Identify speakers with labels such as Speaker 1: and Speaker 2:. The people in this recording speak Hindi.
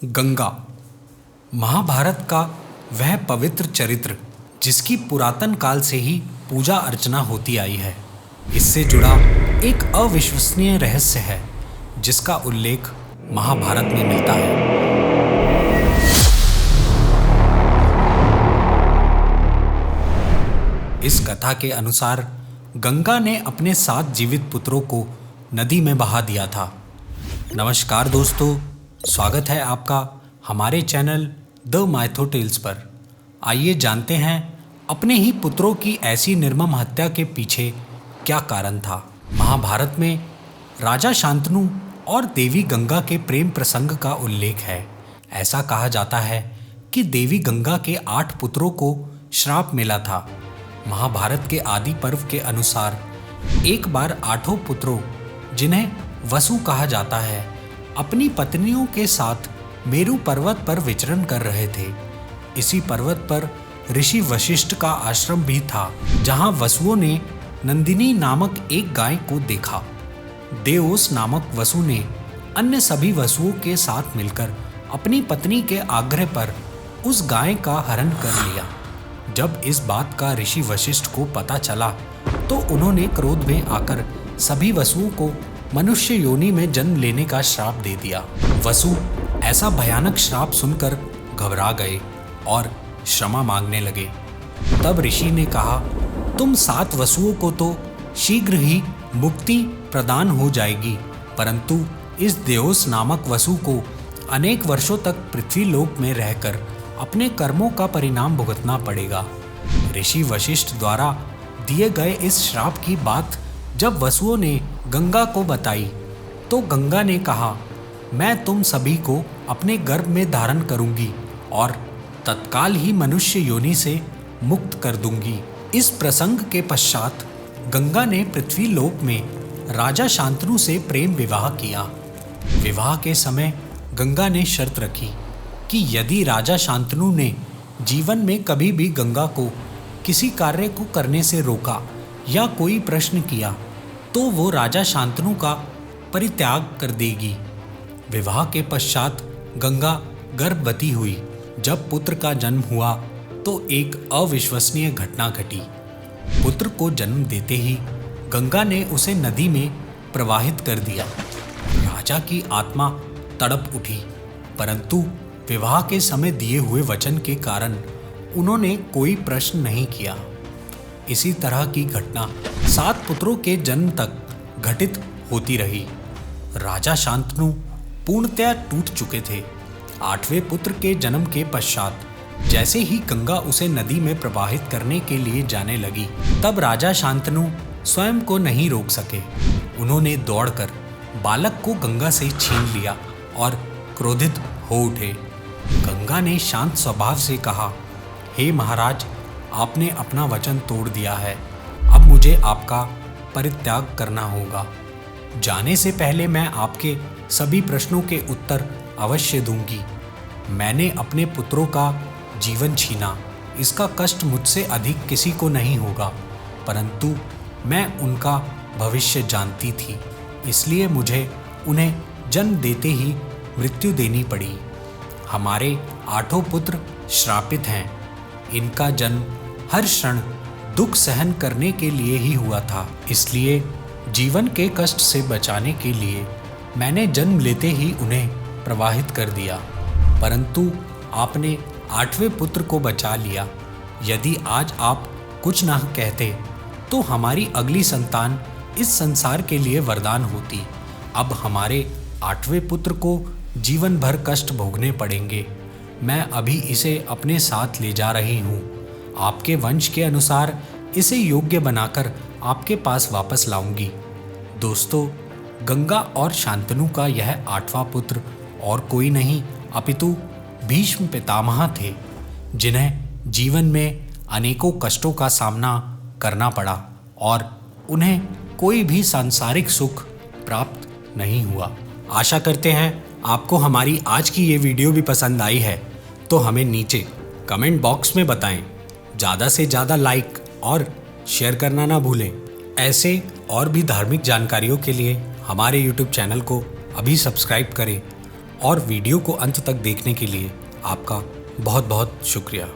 Speaker 1: गंगा, महाभारत का वह पवित्र चरित्र जिसकी पुरातन काल से ही पूजा अर्चना होती आई है। इससे जुड़ा एक अविश्वसनीय रहस्य है जिसका उल्लेख महाभारत में मिलता है। इस कथा के अनुसार गंगा ने अपने 7 जीवित पुत्रों को नदी में बहा दिया था। नमस्कार दोस्तों, स्वागत है आपका हमारे चैनल द माइथो टेल्स पर। आइए जानते हैं अपने ही पुत्रों की ऐसी निर्मम हत्या के पीछे क्या कारण था। महाभारत में राजा शांतनु और देवी गंगा के प्रेम प्रसंग का उल्लेख है। ऐसा कहा जाता है कि देवी गंगा के 8 पुत्रों को श्राप मिला था। महाभारत के आदि पर्व के अनुसार एक बार 8 पुत्रों, जिन्हें वसु कहा जाता है, अपनी पत्नियों के साथ मेरु पर्वत पर विचरण कर रहे थे। इसी पर्वत पर ऋषि वशिष्ठ का आश्रम भी था, जहां वसुओं ने नंदिनी नामक एक गाय को देखा। देओस नामक वसु ने अन्य सभी वसुओं के साथ मिलकर अपनी पत्नी के आग्रह पर उस गाय का हरण कर लिया। जब इस बात का ऋषि वशिष्ठ को पता चला तो उन्होंने क्रोध में आकर सभी वसुओं को मनुष्य योनि में जन्म लेने का श्राप दे दिया। वसु ऐसा भयानक श्राप सुनकर घबरा गए और क्षमा मांगने लगे। तब ऋषि ने कहा, तुम 7 वसुओं को तो शीघ्र ही मुक्ति प्रदान हो जाएगी, परंतु इस देओस नामक वसु को अनेक वर्षों तक पृथ्वी लोक में रहकर अपने कर्मों का परिणाम भुगतना पड़ेगा। ऋषि वशिष्ठ द्वारा दिए गए इस श्राप की बात जब वसुओं ने गंगा को बताई तो गंगा ने कहा, मैं तुम सभी को अपने गर्भ में धारण करूंगी और तत्काल ही मनुष्य योनि से मुक्त कर दूंगी। इस प्रसंग के पश्चात गंगा ने पृथ्वी लोक में राजा शांतनु से प्रेम विवाह किया। विवाह के समय गंगा ने शर्त रखी कि यदि राजा शांतनु ने जीवन में कभी भी गंगा को किसी कार्य को करने से रोका या कोई प्रश्न किया तो वो राजा शांतनु का परित्याग कर देगी। विवाह के पश्चात गंगा गर्भवती हुई। जब पुत्र का जन्म हुआ तो एक अविश्वसनीय घटना घटी। पुत्र को जन्म देते ही गंगा ने उसे नदी में प्रवाहित कर दिया। राजा की आत्मा तड़प उठी, परंतु विवाह के समय दिए हुए वचन के कारण उन्होंने कोई प्रश्न नहीं किया। इसी तरह की घटना 7 पुत्रों के जन्म तक घटित होती रही। राजा शांतनु पूर्णतया टूट चुके थे। 8वें पुत्र के जन्म के पश्चात जैसे ही गंगा उसे नदी में प्रवाहित करने के लिए जाने लगी, तब राजा शांतनु स्वयं को नहीं रोक सके। उन्होंने दौड़कर बालक को गंगा से छीन लिया और क्रोधित हो उठे। गंगा ने शांत स्वभाव से कहा, हे महाराज, आपने अपना वचन तोड़ दिया है, अब मुझे आपका परित्याग करना होगा। जाने से पहले मैं आपके सभी प्रश्नों के उत्तर अवश्य दूंगी। मैंने अपने पुत्रों का जीवन छीना, इसका कष्ट मुझसे अधिक किसी को नहीं होगा, परंतु मैं उनका भविष्य जानती थी, इसलिए मुझे उन्हें जन्म देते ही मृत्यु देनी पड़ी। हमारे 8 पुत्र श्रापित हैं। इनका जन्म हर क्षण दुख सहन करने के लिए ही हुआ था, इसलिए जीवन के कष्ट से बचाने के लिए मैंने जन्म लेते ही उन्हें प्रवाहित कर दिया, परंतु आपने 8वें पुत्र को बचा लिया। यदि आज आप कुछ ना कहते तो हमारी अगली संतान इस संसार के लिए वरदान होती। अब हमारे 8वें पुत्र को जीवन भर कष्ट भोगने पड़ेंगे। मैं अभी इसे अपने साथ ले जा रही हूँ। आपके वंश के अनुसार इसे योग्य बनाकर आपके पास वापस लाऊंगी। दोस्तों, गंगा और शांतनु का यह 8वां पुत्र और कोई नहीं अपितु भीष्म पितामह थे, जिन्हें जीवन में अनेकों कष्टों का सामना करना पड़ा और उन्हें कोई भी सांसारिक सुख प्राप्त नहीं हुआ। आशा करते हैं आपको हमारी आज की ये वीडियो भी पसंद आई है, तो हमें नीचे कमेंट बॉक्स में बताएं। ज़्यादा से ज़्यादा लाइक और शेयर करना ना भूलें। ऐसे और भी धार्मिक जानकारियों के लिए हमारे YouTube चैनल को अभी सब्सक्राइब करें और वीडियो को अंत तक देखने के लिए आपका बहुत बहुत शुक्रिया।